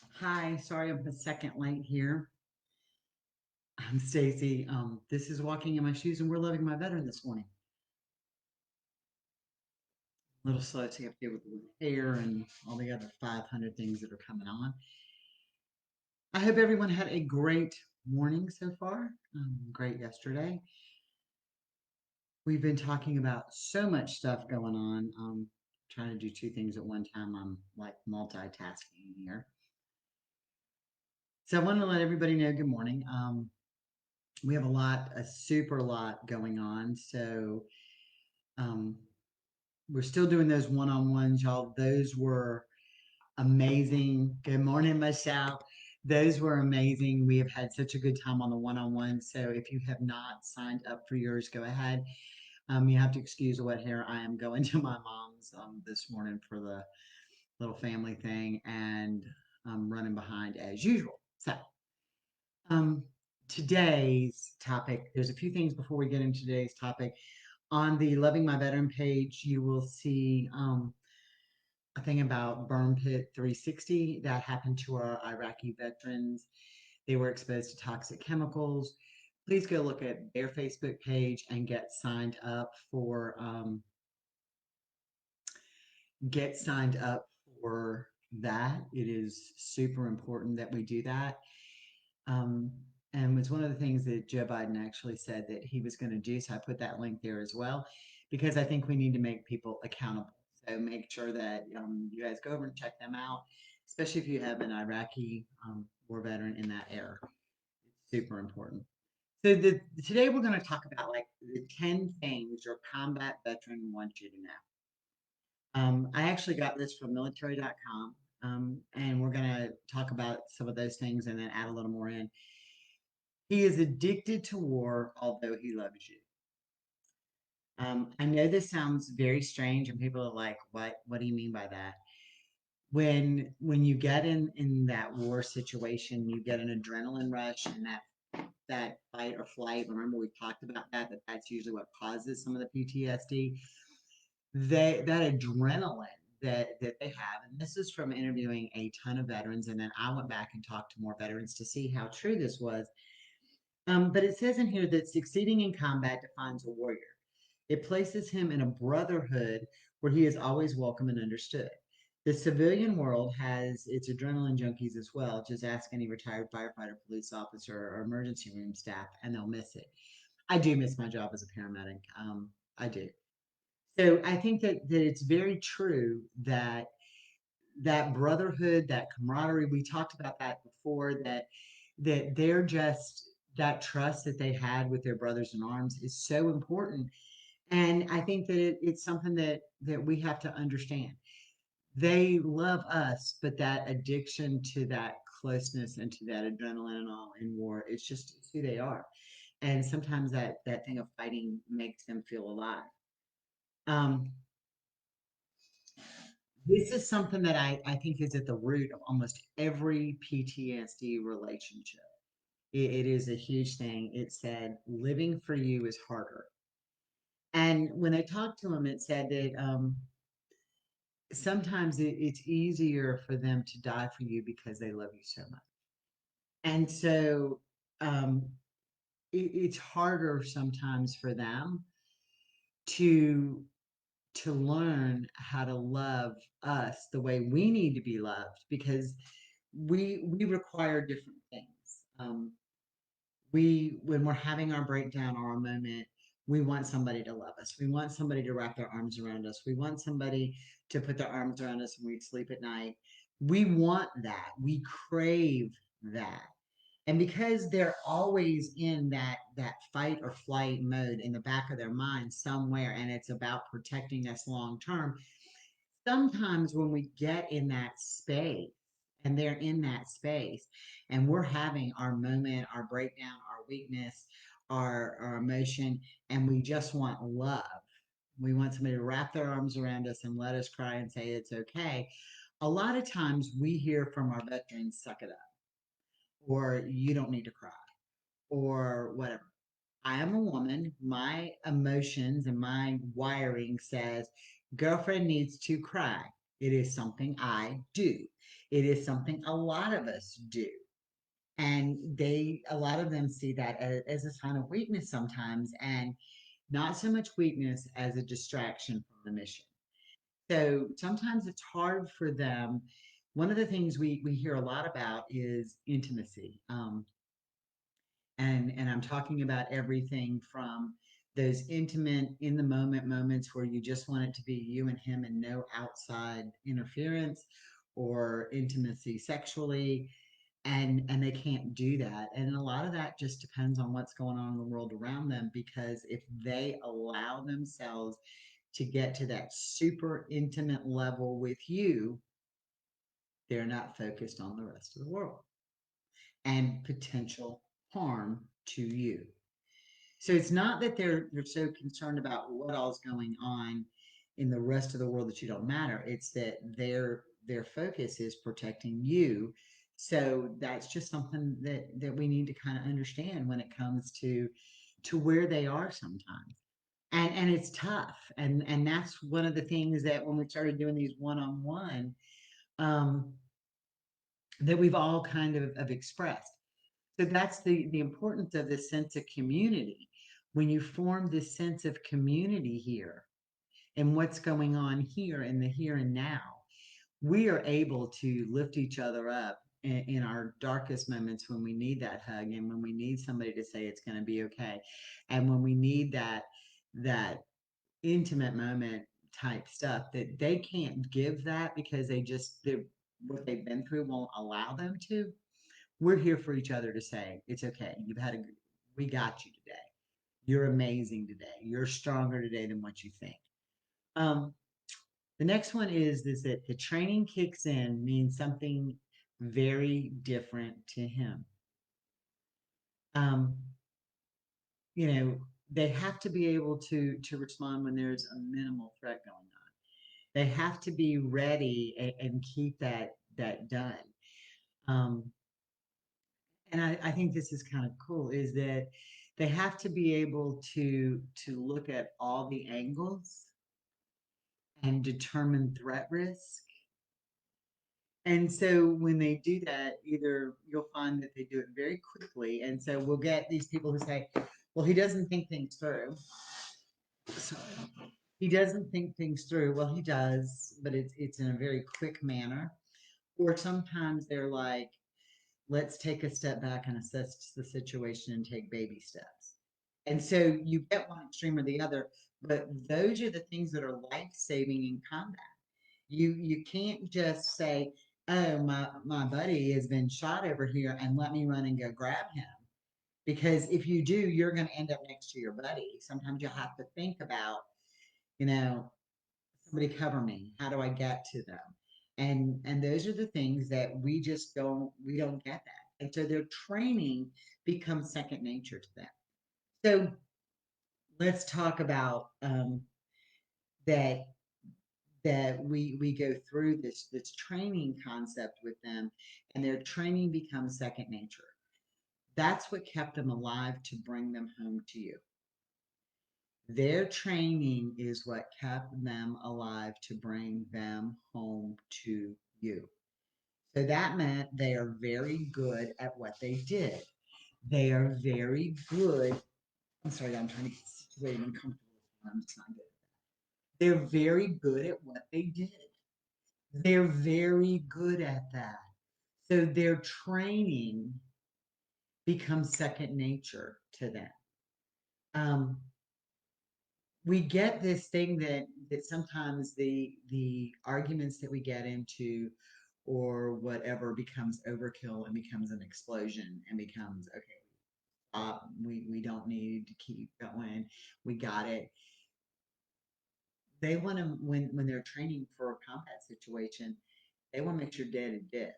Hi, sorry I'm a second late here. I'm Stacy. This is Walking in My Shoes, and we're loving my veteran this morning. A little slow to get with the hair and all the other 500 things that are coming on. I hope everyone had a great morning so far. Great yesterday. We've been talking about so much stuff going on. Trying to do two things at one time. I'm like multitasking here. So I want to let everybody know good morning. We have a super lot going on. So um, we're still doing those one-on-ones, y'all. Those were amazing. Good morning, Michelle. Those were amazing. We have had such a good time on the one-on-one. So if you have not signed up for yours, go ahead. You have to excuse the wet hair. I am going to my mom's this morning for the little family thing, and I'm running behind as usual. So um, today's topic, there's a few things before we get into today's topic. On the Loving My Veteran page, you will see a thing about Burn Pit 360 that happened to our Iraqi veterans. They were exposed to toxic chemicals. Please go look at their Facebook page and get signed up for that. It is super important that we do that. Um, and was one of the things that Joe Biden actually said that he was going to do. So I put that link there as well, because I think we need to make people accountable. So make sure that you guys go over and check them out, especially if you have an Iraqi war veteran in that era. It's super important. So today we're going to talk about like the 10 things your combat veteran wants you to know. I actually got this from military.com, and we're going to talk about some of those things and then add a little more in. He is addicted to war, although he loves you. I know this sounds very strange, and people are like, "What? What do you mean by that?" When you get in that war situation, you get an adrenaline rush, and that fight or flight. Remember, we talked about that's usually what causes some of the PTSD. That adrenaline that they have, and this is from interviewing a ton of veterans, and then I went back and talked to more veterans to see how true this was. But it says in here that succeeding in combat defines a warrior. It places him in a brotherhood where he is always welcome and understood. The civilian world has its adrenaline junkies as well. Just ask any retired firefighter, police officer, or emergency room staff, and they'll miss it. I do miss my job as a paramedic. I do. So I think that it's very true that that brotherhood, that camaraderie, we talked about that before, that they're just that trust that they had with their brothers in arms is so important. And I think that it's something that we have to understand. They love us, but that addiction to that closeness and to that adrenaline and all in war, it's who they are. And sometimes that thing of fighting makes them feel alive. Um, this is something that I think is at the root of almost every PTSD relationship. It is a huge thing. It said, living for you is harder. And when I talked to him, it said that sometimes it's easier for them to die for you because they love you so much. And so um, it's harder sometimes for them to learn how to love us the way we need to be loved, because we require different things. We when we're having our breakdown or our moment, we want somebody to love us. We want somebody to wrap their arms around us. We want somebody to put their arms around us when we sleep at night. We want that. We crave that. And because they're always in that fight or flight mode in the back of their mind somewhere, and it's about protecting us long term, sometimes when we get in that space and they're in that space and we're having our moment, our breakdown, our weakness, our emotion, and we just want love. We want somebody to wrap their arms around us and let us cry and say it's okay. A lot of times we hear from our veterans, suck it up, or you don't need to cry, or whatever. I am a woman. My emotions and my wiring says girlfriend needs to cry. It is something I do. It is something a lot of us do. And a lot of them see that as a sign of weakness sometimes, and not so much weakness as a distraction from the mission. So sometimes it's hard for them. One of the things we hear a lot about is intimacy. And I'm talking about everything from those intimate in the moment moments where you just want it to be you and him and no outside interference, or intimacy sexually, and they can't do that. And a lot of that just depends on what's going on in the world around them, because if they allow themselves to get to that super intimate level with you, they're not focused on the rest of the world and potential harm to you. So it's not that they're so concerned about what all's going on in the rest of the world that you don't matter. It's that their focus is protecting you. So that's just something that we need to kind of understand when it comes to where they are sometimes. And it's tough. And that's one of the things that when we started doing these one-on-one, um, that we've all kind of expressed. So that's the importance of this sense of community. When you form this sense of community here and what's going on here in the here and now, we are able to lift each other up in our darkest moments, when we need that hug and when we need somebody to say it's going to be okay, and when we need that intimate moment type stuff that they can't give that because what they've been through won't allow them to. We're here for each other to say, it's okay. We got you today. You're amazing today. You're stronger today than what you think. Um, the next one is that the training kicks in means something very different to him. Um, you know, they have to be able to respond when there's a minimal threat going on. They have to be ready and keep that done. Um, and I think this is kind of cool, is that they have to be able to look at all the angles and determine threat risk. And so when they do that, either you'll find that they do it very quickly. And so we'll get these people who say, well, he doesn't think things through. Sorry. He doesn't think things through. Well, he does, but it's in a very quick manner. Or sometimes they're like, let's take a step back and assess the situation and take baby steps. And so you get one extreme or the other, but those are the things that are life saving in combat. You can't just say, oh, my buddy has been shot over here and let me run and go grab him. Because if you do, you're going to end up next to your buddy. Sometimes you have to think about, you know, somebody cover me. How do I get to them? And those are the things that we don't get that. And so their training becomes second nature to them. So let's talk about that we go through this training concept with them, and their training becomes second nature. That's what kept them alive to bring them home to you. Their training is what kept them alive to bring them home to you. So that meant they are very good at what they did. They are very good. I'm sorry, I'm trying to get situated and comfortable. I'm just not good. They're very good at what they did. They're very good at that. So their training becomes second nature to them. Um, we get this thing that sometimes the arguments that we get into or whatever becomes overkill and becomes an explosion and becomes okay, we don't need to keep going, we got it. They want to, when they're training for a combat situation, they want to make sure dead is dead.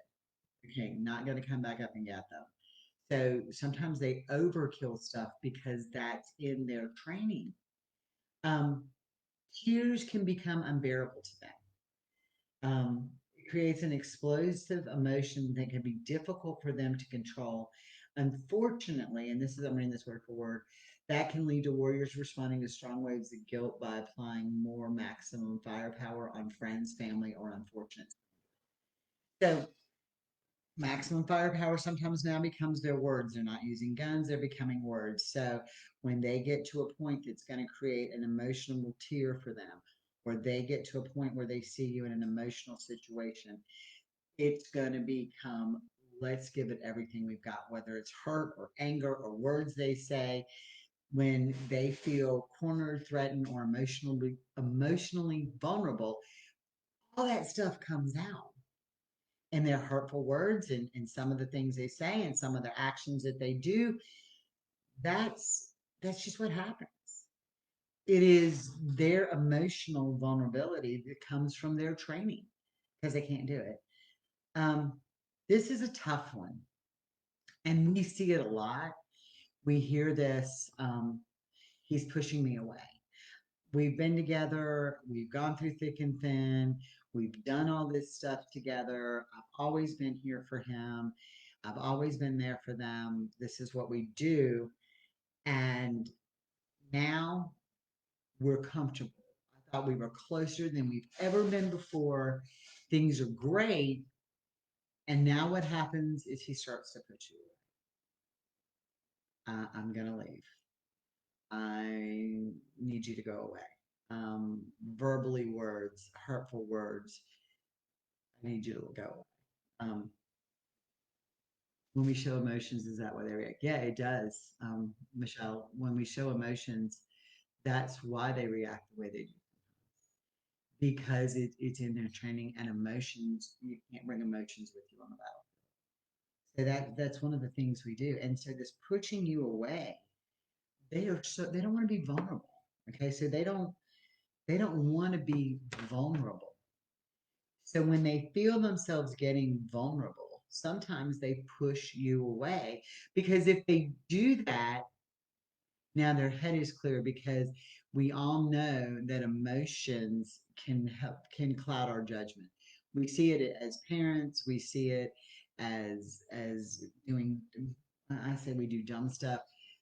Okay, not going to come back up and get them. So sometimes they overkill stuff because that's in their training. um, Tears can become unbearable to them. It creates an explosive emotion that can be difficult for them to control. Unfortunately, and this is, I'm reading this word for word, that can lead to warriors responding to strong waves of guilt by applying more maximum firepower on friends, family, or unfortunate. So maximum firepower sometimes now becomes their words. They're not using guns, they're becoming words. So when they get to a point that's going to create an emotional tear for them, or they get to a point where they see you in an emotional situation, it's going to become, let's give it everything we've got, whether it's hurt or anger or words they say. When they feel cornered, threatened, or emotionally vulnerable, all that stuff comes out in their hurtful words and some of the things they say and some of the actions that they do. That's just what happens. It is their emotional vulnerability that comes from their training because they can't do it. Um, this is a tough one, and we see it a lot. We hear this. He's pushing me away. We've been together. We've gone through thick and thin. We've done all this stuff together. I've always been here for him. I've always been there for them. This is what we do. And now we're comfortable. I thought we were closer than we've ever been before. Things are great. And now what happens is he starts to put you away. I'm going to leave. I need you to go away. Verbally words, hurtful words. I need you to go. When we show emotions, is that why they react? Yeah, it does, Michelle. When we show emotions, that's why they react the way they do, because it's in their training. And emotions, you can't bring emotions with you on the battlefield. So that's one of the things we do. And so this pushing you away, they don't want to be vulnerable. Okay, so they don't want to be vulnerable. So when they feel themselves getting vulnerable, sometimes they push you away, because if they do that, now their head is clear, because we all know that emotions can cloud our judgment. We see it as parents, we see it as doing, I say we do dumb stuff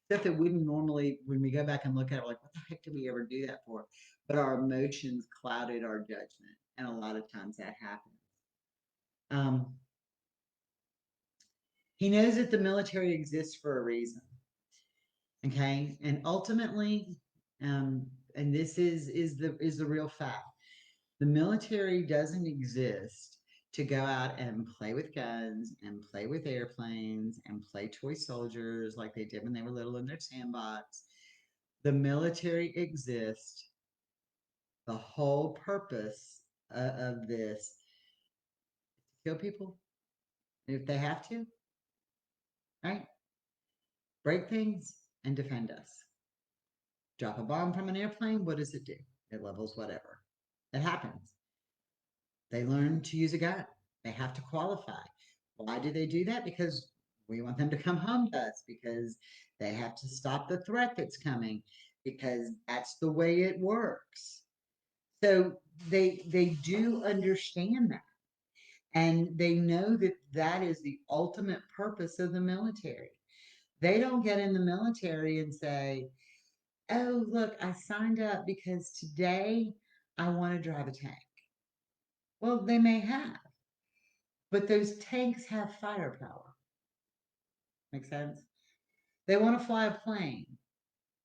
that wouldn't normally, when we go back and look at it, like, what the heck did we ever do that for? But our emotions clouded our judgment. And a lot of times that happens. Um, he knows that the military exists for a reason. Okay. And ultimately, um, and this is the real fact. The military doesn't exist to go out and play with guns and play with airplanes and play toy soldiers like they did when they were little in their sandbox. The military exists. The whole purpose of this is to kill people if they have to, right? Break things and defend us. Drop a bomb from an airplane, what does it do? It levels whatever. It happens. They learn to use a gun. They have to qualify. Why do they do that? Because we want them to come home to us, because they have to stop the threat that's coming, because that's the way it works. So they do understand that. And they know that that is the ultimate purpose of the military. They don't get in the military and say, oh, look, I signed up because today I want to drive a tank. Well, they may have, but those tanks have firepower. Make sense? They want to fly a plane.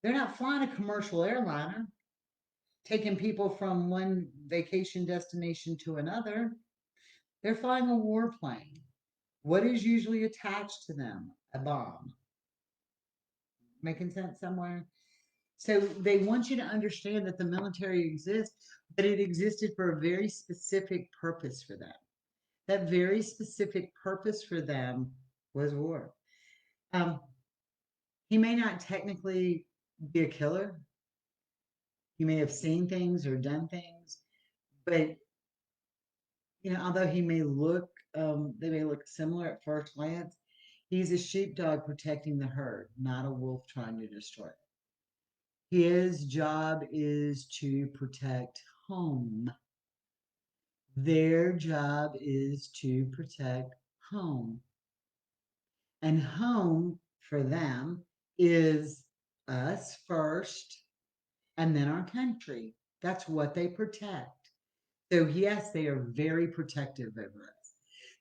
They're not flying a commercial airliner, taking people from one vacation destination to another. They're flying a warplane. What is usually attached to them? A bomb. Making sense somewhere? So they want you to understand that the military exists, but it existed for a very specific purpose for them. That very specific purpose for them was war. Um, he may not technically be a killer. He may have seen things or done things, but although they may look similar at first glance. He's a sheepdog protecting the herd, not a wolf trying to destroy it. His job is to protect home. Their job is to protect home. And home for them is us first and then our country. That's what they protect. So, yes, they are very protective over us.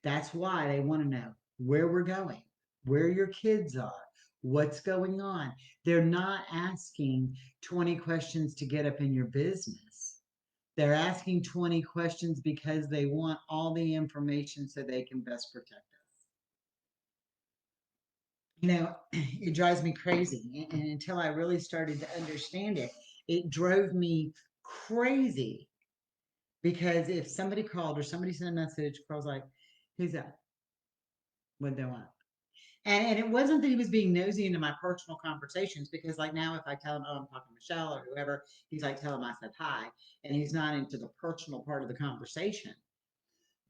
That's why they want to know where we're going, where your kids are, what's going on. They're not asking 20 questions to get up in your business. They're asking 20 questions because they want all the information so they can best protect us. It drives me crazy. And until I really started to understand it, it drove me crazy because if somebody called or somebody sent a message, I was like, who's that? What they want? And it wasn't that he was being nosy into my personal conversations because, like, now if I tell him, oh, I'm talking to Michelle or whoever, he's like, tell him I said hi. And he's not into the personal part of the conversation,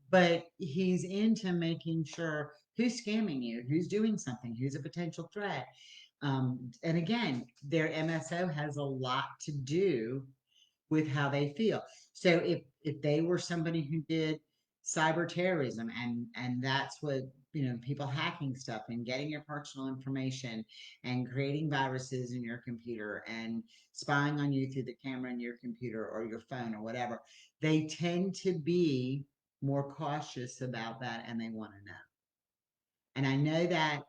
but he's into making sure who's scamming you, who's doing something, who's a potential threat. And again, their MSO has a lot to do with how they feel. So if they were somebody who did cyber terrorism and that's what people hacking stuff and getting your personal information and creating viruses in your computer and spying on you through the camera in your computer or your phone or whatever, they tend to be more cautious about that and they want to know. And I know that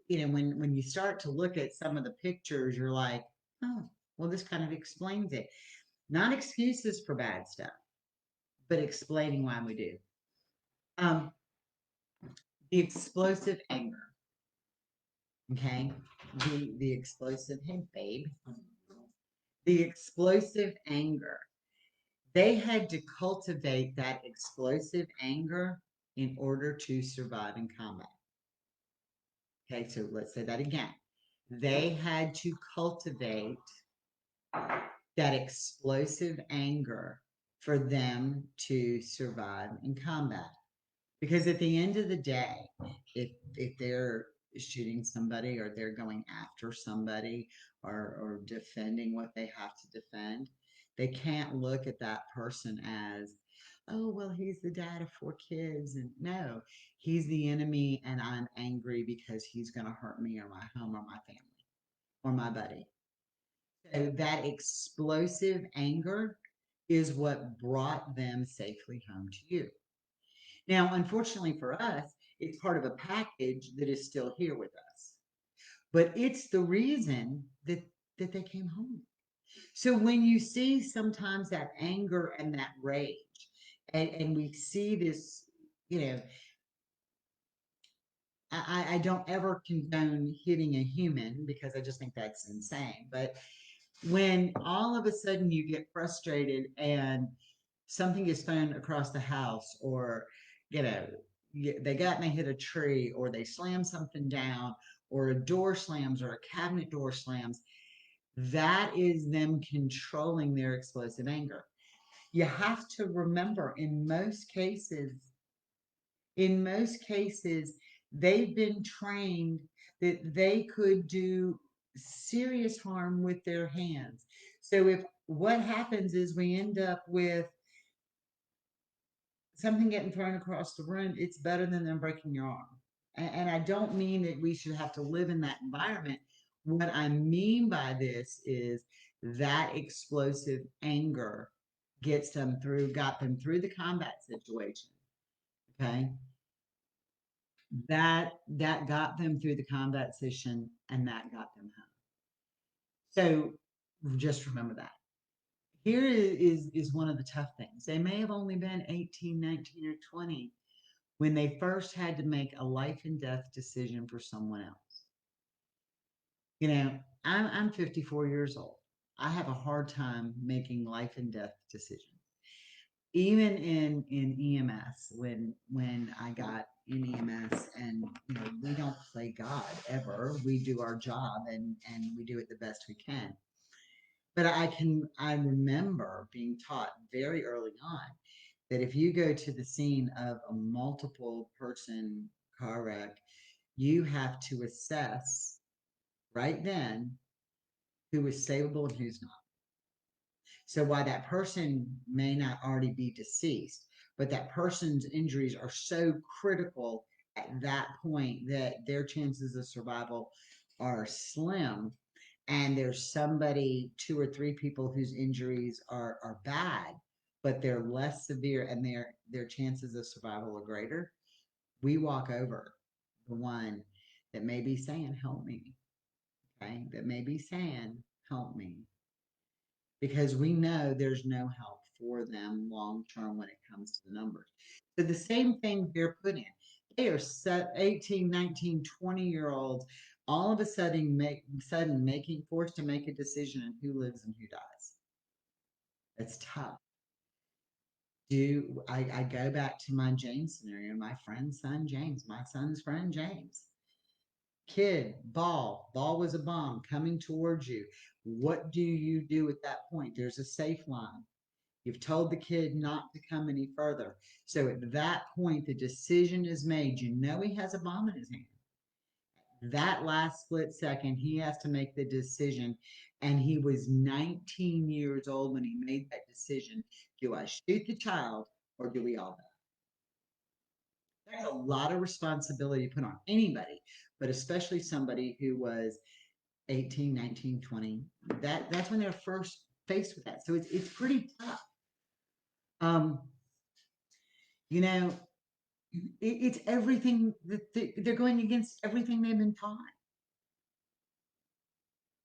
when you start to look at some of the pictures, you're like, oh, well, this kind of explains it. Not excuses for bad stuff, but explaining why we do. Um, the explosive anger, okay? The explosive, hey babe, the explosive anger. They had to cultivate that explosive anger in order to survive in combat. Okay, so let's say that again. They had to cultivate that explosive anger for them to survive in combat. Because at the end of the day, if they're shooting somebody or they're going after somebody or defending what they have to defend, they can't look at that person as, oh, well, he's the dad of 4 kids. And no, he's the enemy and I'm angry because he's going to hurt me or my home or my family or my buddy. So that explosive anger is what brought them safely home to you. Now, unfortunately for us, it's part of a package that is still here with us. But it's the reason that they came home. So when you see sometimes that anger and that rage, and we see this, you know, I don't ever condone hitting a human because I just think that's insane. But when all of a sudden you get frustrated and something is thrown across the house or you know they got and they hit a tree or they slam something down or a door slams or a cabinet door slams, that is them controlling their explosive anger. You have to remember in most cases they've been trained that they could do serious harm with their hands. So if what happens is we end up with something getting thrown across the room, it's better than them breaking your arm. And I don't mean that we should have to live in that environment. What I mean by this is that explosive anger got them through the combat situation. Okay. That got them through the combat session and that got them home. So just remember that. Here is one of the tough things. They may have only been 18, 19, or 20 when they first had to make a life and death decision for someone else. I'm 54 years old. I have a hard time making life and death decisions. Even in EMS, when I got in EMS, and we don't play God ever. We do our job and we do it the best we can. But I remember being taught very early on that if you go to the scene of a multiple person car wreck, you have to assess right then who is savable and who's not. So while that person may not already be deceased, but that person's injuries are so critical at that point that their chances of survival are slim. And there's somebody, 2 or 3 people whose injuries are bad, but they're less severe and their chances of survival are greater. we walk over the one that may be saying, help me, okay? That may be saying, help me, because we know there's no help for them long term when it comes to the numbers. So the same thing they're put in. They are set 18, 19, 20-year olds all of a sudden making forced to make a decision on who lives and who dies. It's tough. I go back to my James scenario, my friend's son James, my son's friend James. Kid, ball was a bomb coming towards you. What do you do at that point? There's a safe line. You've told the kid not to come any further. So at that point, the decision is made. You know he has a bomb in his hand. That last split second, he has to make the decision. And he was 19 years old when he made that decision. Do I shoot the child or do we all die? That's a lot of responsibility put on anybody, but especially somebody who was 18, 19, 20. That's when they're first faced with that. So it's pretty tough. Um, you know, it's everything that they're going against everything they've been taught.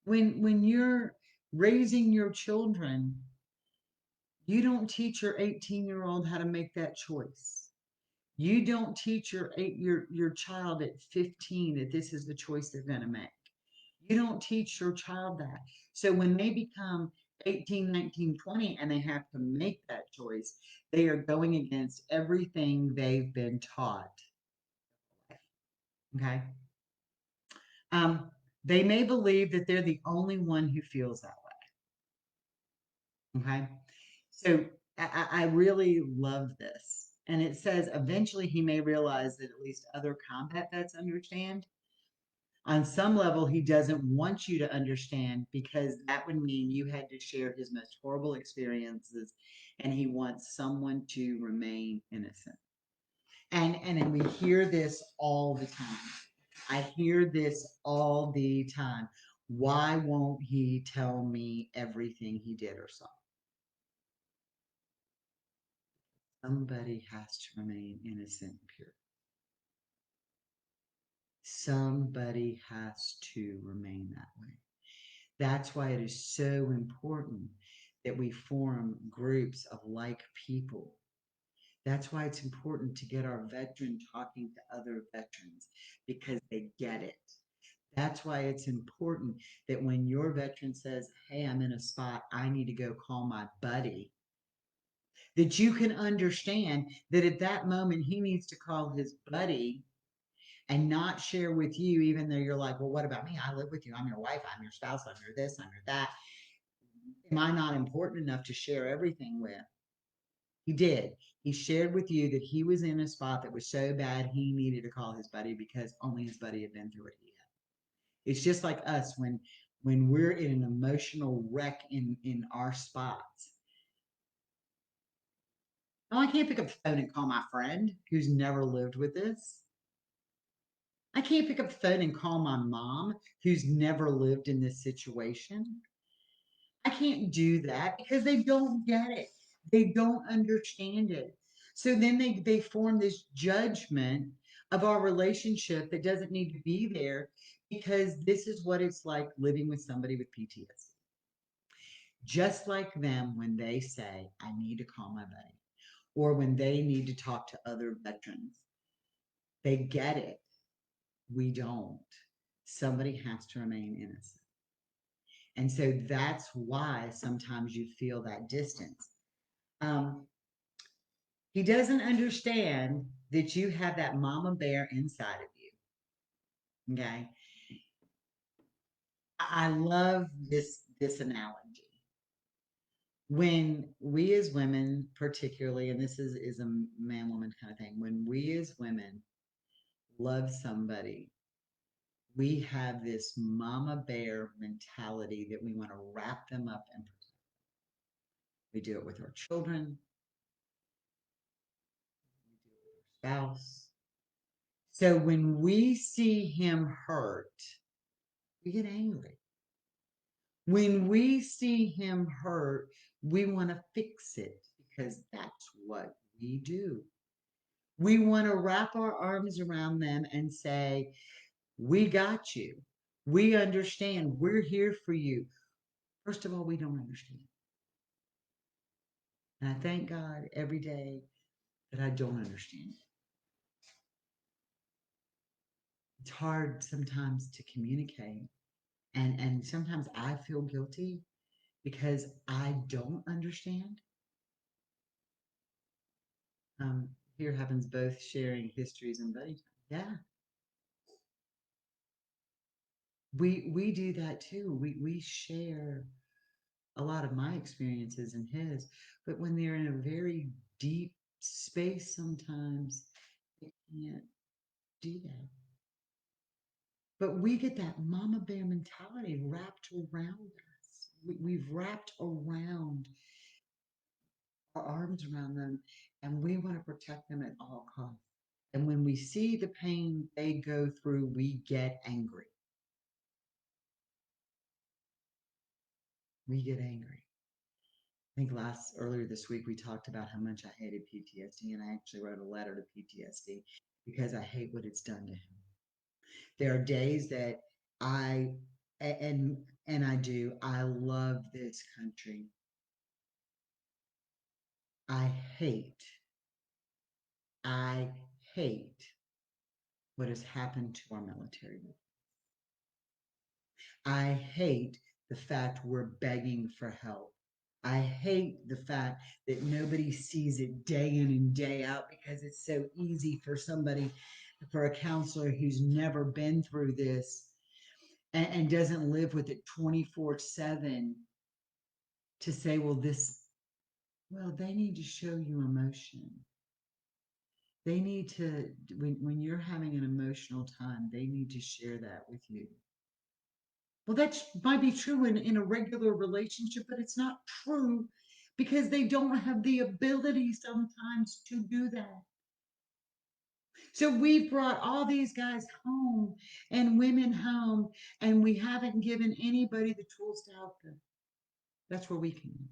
When you're raising your children, you don't teach your 18-year-old how to make that choice. You don't teach your child at 15 that this is the choice they're going to make. You don't teach your child that. So when they become 18, 19, 20, and they have to make that choice, they are going against everything they've been taught. Okay. Um, they may believe that they're the only one who feels that way. Okay. So I really love this. And it says eventually he may realize that at least other combat vets understand. On some level, he doesn't want you to understand because that would mean you had to share his most horrible experiences and he wants someone to remain innocent. And we hear this all the time. I hear this all the time. Why won't he tell me everything he did or saw? Somebody has to remain innocent and pure. Somebody has to remain that way. That's why it is so important that we form groups of like people. That's why it's important to get our veteran talking to other veterans because they get it. That's why it's important that when your veteran says, hey, I'm in a spot, I need to go call my buddy, that you can understand that at that moment he needs to call his buddy and not share with you, even though you're like, well, what about me? I live with you. I'm your wife. I'm your spouse. I'm your this. I'm your that. Am I not important enough to share everything with? He did. He shared with you that he was in a spot that was so bad he needed to call his buddy because only his buddy had been through what he had. It's just like us when we're in an emotional wreck in our spots. Oh, I can't pick up the phone and call my friend who's never lived with this. I can't pick up the phone and call my mom who's never lived in this situation. I can't do that because they don't get it. They don't understand it. So then they form this judgment of our relationship that doesn't need to be there because this is what it's like living with somebody with PTSD. Just like them when they say, I need to call my buddy, or when they need to talk to other veterans, they get it. We don't. Somebody has to remain innocent. And so that's why sometimes you feel that distance. Um, he doesn't understand that you have that mama bear inside of you. Okay. I love this analogy. When we as women, particularly, and this is a man woman kind of thing, when we as women love somebody, we have this mama bear mentality that we want to wrap them up and protect. We do it with our children, we do it with our spouse. So when we see him hurt, we get angry. When we see him hurt, we want to fix it because that's what we do. We want to wrap our arms around them and say, we got you. We understand. We're here for you. First of all, we don't understand. And I thank God every day that I don't understand. It's hard sometimes to communicate. And sometimes I feel guilty because I don't understand. Here happens both sharing histories and buddy time. Yeah, we do that too. We share a lot of my experiences and his, but when they're in a very deep space, sometimes they can't do that. But we get that mama bear mentality wrapped around us. We've wrapped around our arms around them, and we want to protect them at all costs. And when we see the pain they go through, we get angry. We get angry. I think earlier this week we talked about how much I hated PTSD, and I actually wrote a letter to PTSD because I hate what it's done to him. There are days that I and I do. I love this country. I hate. I hate what has happened to our military. I hate the fact we're begging for help. I hate the fact that nobody sees it day in and day out because it's so easy for somebody, for a counselor who's never been through this and doesn't live with it 24/7 to say, well, they need to show you emotion. They need to, when you're having an emotional time, they need to share that with you. Well, that might be true in a regular relationship, but it's not true because they don't have the ability sometimes to do that. So we've brought all these guys home and women home, and we haven't given anybody the tools to help them. That's where we come in.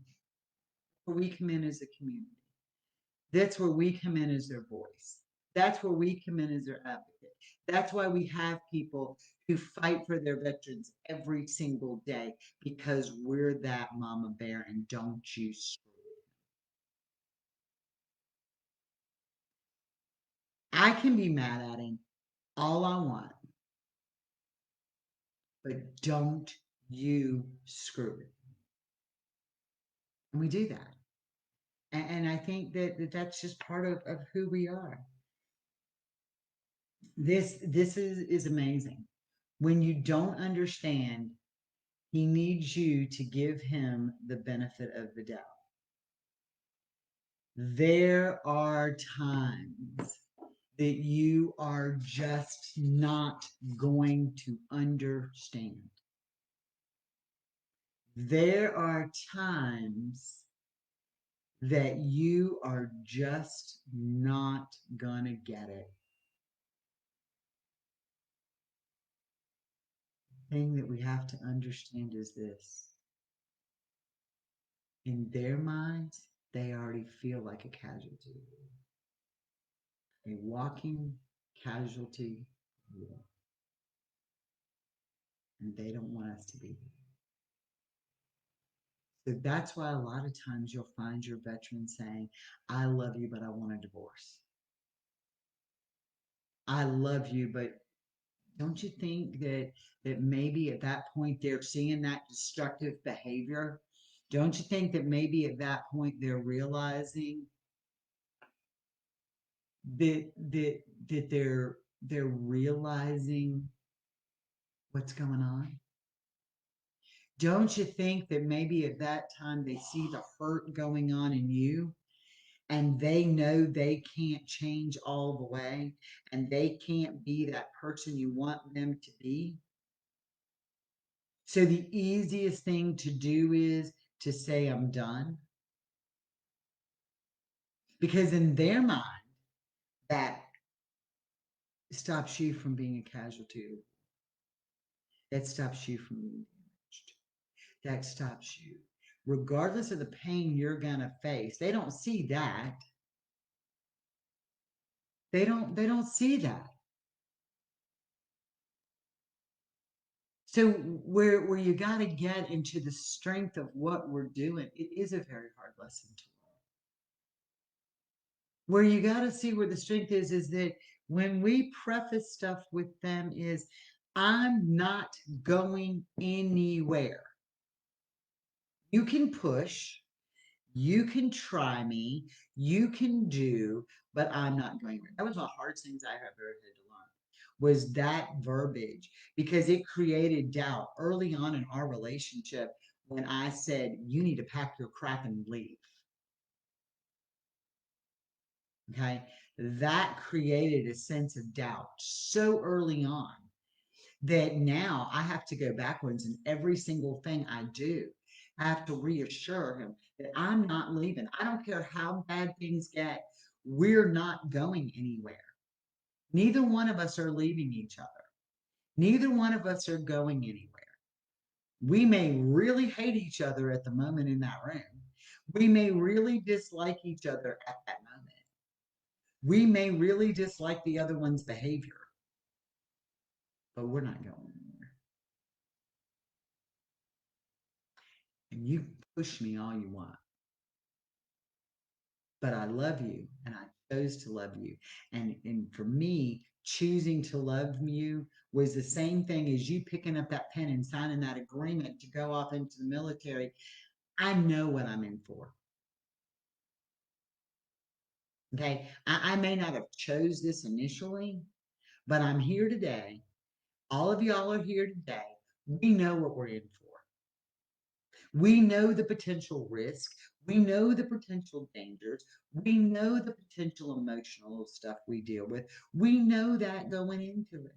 Where we come in as a community. That's where we come in as their voice. That's where we come in as their advocate. That's why we have people who fight for their veterans every single day because we're that mama bear and don't you screw it. I can be mad at him all I want, but don't you screw it. And we do that. And I think that that's just part of who we are. This is amazing. When you don't understand, he needs you to give him the benefit of the doubt. There are times that you are just not going to understand. There are times that you are just not gonna get it. The thing that we have to understand is this. In their minds, they already feel like a casualty, a walking casualty war. And they don't want us to be. So that's why a lot of times you'll find your veteran saying, I love you, but I want a divorce. I love you, but don't you think that maybe at that point they're seeing that destructive behavior? Don't you think that maybe at that point they're realizing that they're realizing what's going on? Don't you think that maybe at that time they see the hurt going on in you and they know they can't change all the way and they can't be that person you want them to be? So the easiest thing to do is to say, I'm done. Because in their mind, that stops you from being a casualty. That stops you from being damaged. That stops you. Regardless of the pain you're going to face, they don't see that. They don't see that. So where you got to get into the strength of what we're doing, it is a very hard lesson to learn. Where you got to see where the strength is that when we preface stuff with them is, I'm not going anywhere. You can push, you can try me, you can do, but I'm not going anywhere. That was one of the hardest things I have ever had to learn, was that verbiage, because it created doubt early on in our relationship when I said, you need to pack your crap and leave. Okay. That created a sense of doubt so early on that now I have to go backwards in every single thing I do. I have to reassure him that I'm not leaving. I don't care how bad things get. We're not going anywhere. Neither one of us are leaving each other. Neither one of us are going anywhere. We may really hate each other at the moment in that room. We may really dislike each other at that moment. We may really dislike the other one's behavior, but we're not going anywhere. And you push me all you want, but I love you and I chose to love you. And for me, choosing to love you was the same thing as you picking up that pen and signing that agreement to go off into the military. I know what I'm in for. Okay. I may not have chose this initially, but I'm here today. All of y'all are here today. We know what we're in for. We know the potential risk. We know the potential dangers. We know the potential emotional stuff we deal with. We know that going into it,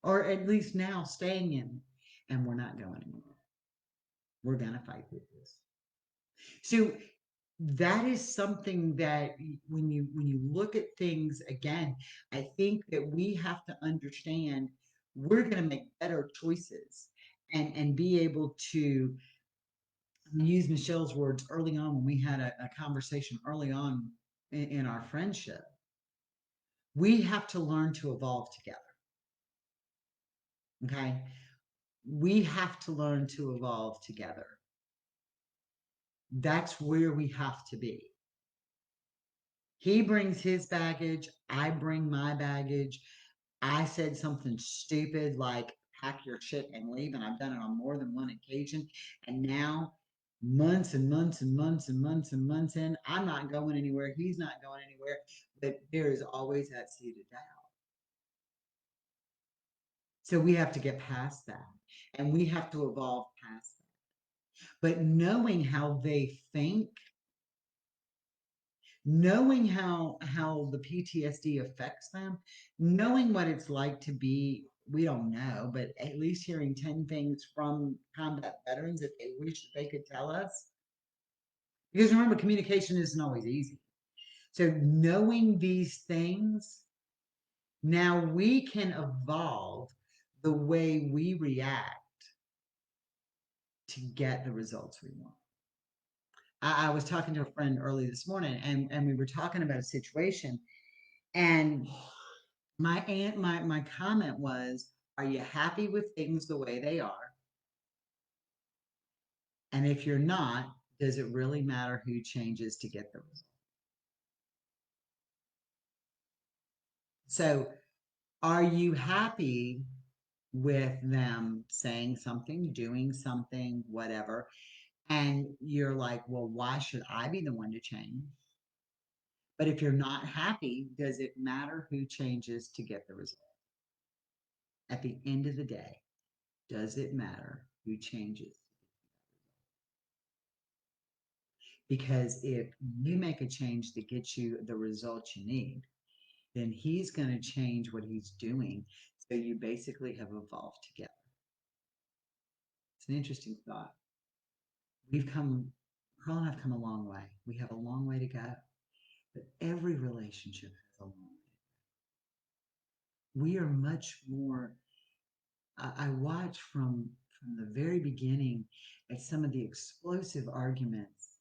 or at least now staying in it. And we're not going anywhere. We're going to fight through this. So that is something that when you look at things again, I think that we have to understand we're going to make better choices and be able to use Michelle's words early on when we had a conversation early on in our friendship. We have to learn to evolve together. Okay. We have to learn to evolve together. That's where we have to be. He brings his baggage. I bring my baggage. I said something stupid like pack your shit and leave, and I've done it on more than one occasion. And now, months and months and months and months and months in, I'm not going anywhere. He's not going anywhere. But there is always that seed of doubt. So we have to get past that, and we have to evolve past that. But knowing how they think, knowing how the PTSD affects them, knowing what it's like to be, we don't know, but at least hearing 10 things from combat veterans that they wish that they could tell us. Because remember, communication isn't always easy. So knowing these things, now we can evolve the way we react to get the results we want. I was talking to a friend early this morning, and we were talking about a situation, and my comment was, are you happy with things the way they are? And if you're not, does it really matter who changes to get the result? So are you happy with them saying something, doing something, whatever? And you're like, well, why should I be the one to change? But if you're not happy, does it matter who changes to get the result? At the end of the day, does it matter who changes? Because if you make a change that gets you the results you need, then he's going to change what he's doing. So you basically have evolved together. It's an interesting thought. Carl and I've come a long way. We have a long way to go, but every relationship has a long way. We are much more. I watch from the very beginning at some of the explosive arguments,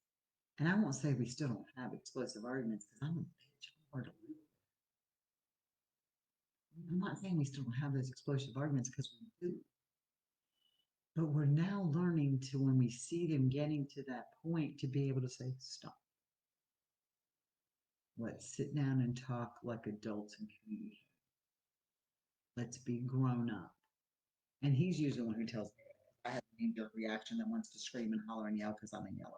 and I won't say we still don't have explosive arguments because I'm a bitch. I'm hard to live with. I'm not saying we still don't have those explosive arguments because we do, but we're now learning to, when we see them getting to that point, to be able to say, stop. Let's sit down and talk like adults and communicate. Let's be grown up. And he's usually the one who tells me I have a knee-jerk reaction that wants to scream and holler and yell because I'm a yeller.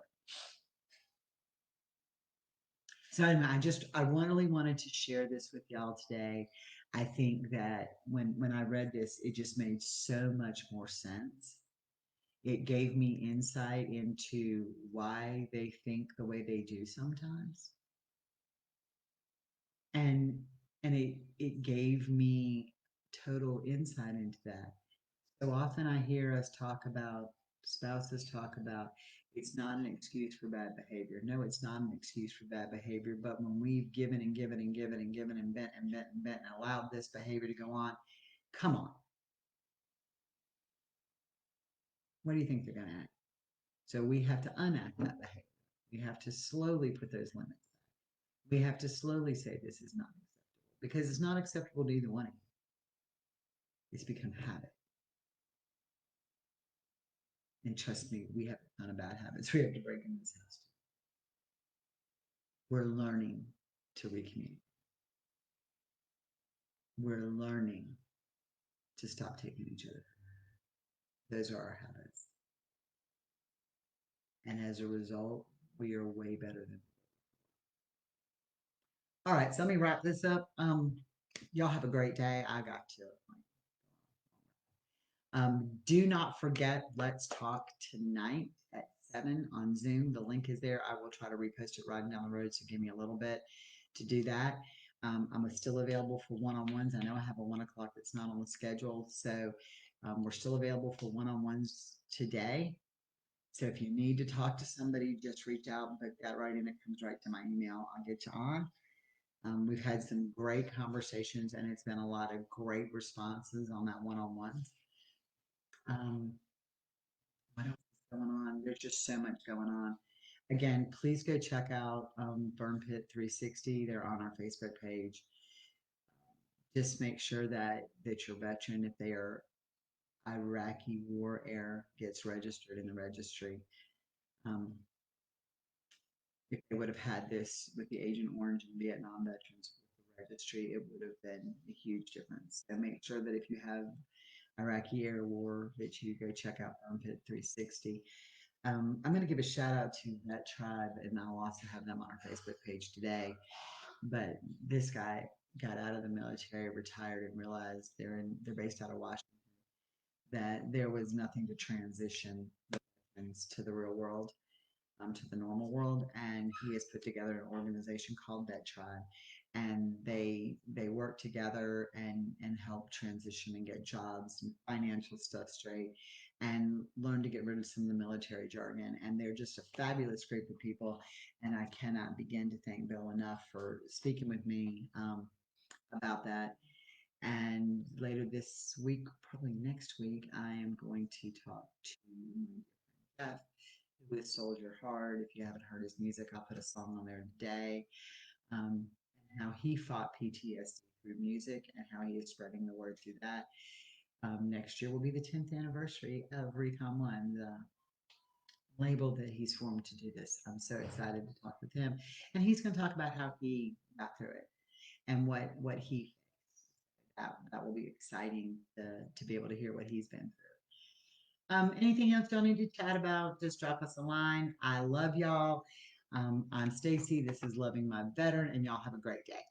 So anyway, I really wanted to share this with y'all today. I think that when I read this, it just made so much more sense. It gave me insight into why they think the way they do sometimes. And it gave me total insight into that. So often I hear us talk about, spouses talk about, it's not an excuse for bad behavior. No, it's not an excuse for bad behavior. But when we've given and given and given and given and bent and bent and bent and allowed this behavior to go on, come on, what do you think they're going to act? So we have to unact that behavior. We have to slowly put those limits. We have to slowly say this is not acceptable because it's not acceptable to either one of you. It's become habit. And trust me, we have a ton of bad habits we have to break in this house. We're learning to recommunicate. We're learning to stop taking each other. Those are our habits. And as a result, we are way better than. All right, so let me wrap this up. Y'all have a great day. I got to. Do not forget, let's talk tonight at 7 on Zoom. The link is there. I will try to repost it riding down the road, so give me a little bit to do that. I'm still available for one-on-ones. I know I have a 1 o'clock that's not on the schedule, so we're still available for one-on-ones today. So if you need to talk to somebody, just reach out and put that right in. It comes right to my email. I'll get you on. We've had some great conversations, and it's been a lot of great responses on that one-on-ones. Um, what else is going on? There's just so much going on. Again, please go check out Burn Pit 360. They're on our Facebook page. Just make sure that your veteran, if they are Iraqi war heir, gets registered in the registry. Um, if they would have had this with the Agent Orange and Vietnam veterans with the registry, it would have been a huge difference. And make sure that if you have Iraqi air war, that you go check out Burn Pit 360. I'm going to give a shout out to that tribe, and I'll also have them on our Facebook page today. But this guy got out of the military, retired, and realized they're based out of Washington, that there was nothing to transition to the real world, to the normal world, and he has put together an organization called That Tribe, and they work together and help transition and get jobs and financial stuff straight, and learn to get rid of some of the military jargon. And they're just a fabulous group of people, and I cannot begin to thank Bill enough for speaking with me about that. And later this week, probably next week, I am going to talk to Jeff with Soldier Hard. If you haven't heard his music, I'll put a song on there today. And how he fought PTSD through music and how he is spreading the word through that. Next year will be the 10th anniversary of Recon One, the label that he's formed to do this. I'm so excited to talk with him. And he's going to talk about how he got through it and what he that will be exciting to be able to hear what he's been through. Anything else y'all need to chat about? Just drop us a line. I love y'all. I'm Stacy. This is Loving My Veteran, and y'all have a great day.